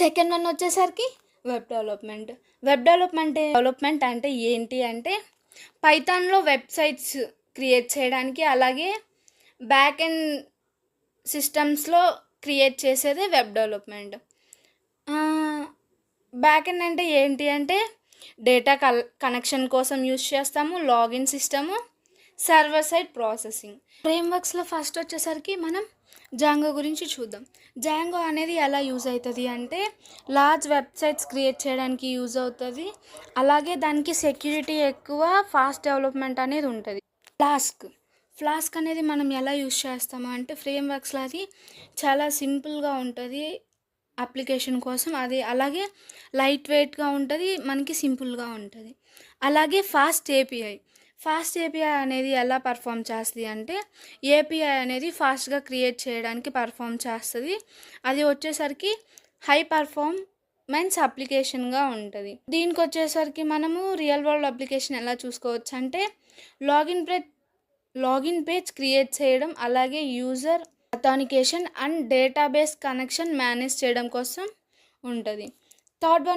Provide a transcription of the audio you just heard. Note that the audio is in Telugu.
సెకండ్ వన్ వచ్చేసరికి వెబ్ డెవలప్మెంట్ అంటే ఏంటి అంటే పైథాన్లో వెబ్సైట్స్ క్రియేట్ చేయడానికి, అలాగే బ్యాక్ ఎండ్ సిస్టమ్స్లో క్రియేట్ చేసేదే వెబ్ డెవలప్మెంట్. బ్యాక్ ఎండ్ అంటే ఏంటి అంటే డేటా కనెక్షన్ కోసం యూస్ చేస్తాము, login system, server side processing. ఫ్రేమ్వర్క్స్లో ఫస్ట్ వచ్చేసరికి మనం జాంగో గురించి చూద్దాం. జాంగో అనేది ఎలా యూజ్ అవుతుంది అంటే లార్జ్ వెబ్సైట్స్ క్రియేట్ చేయడానికి యూజ్ అవుతుంది, అలాగే దానికి సెక్యూరిటీ ఎక్కువ, ఫాస్ట్ డెవలప్మెంట్ అనేది ఉంటుంది. ఫ్లాస్క్ అనేది మనం ఎలా యూజ్ చేస్తాము అంటే ఫ్రేమ్వర్క్స్లో అది చాలా సింపుల్గా ఉంటుంది అప్లికేషన్ కోసం, అది అలాగే లైట్ వెయిట్గా ఉంటుంది, మనకి సింపుల్గా ఉంటుంది. అలాగే ఫాస్ట్ ఏపీఐ అనేది ఎలా పర్ఫామ్ చేస్తుంది అంటే ఏపీఐ అనేది ఫాస్ట్గా క్రియేట్ చేయడానికి పర్ఫామ్ చేస్తుంది. అది వచ్చేసరికి హై పర్ఫార్మెన్స్ అప్లికేషన్గా ఉంటుంది. దీనికి వచ్చేసరికి మనము రియల్ వరల్డ్ అప్లికేషన్ ఎలా చూసుకోవచ్చు అంటే లాగిన్ పేజ్ క్రియేట్ చేయడం, అలాగే user authentication and database connection manage చేయడం కోసం ఉంటుంది. Third one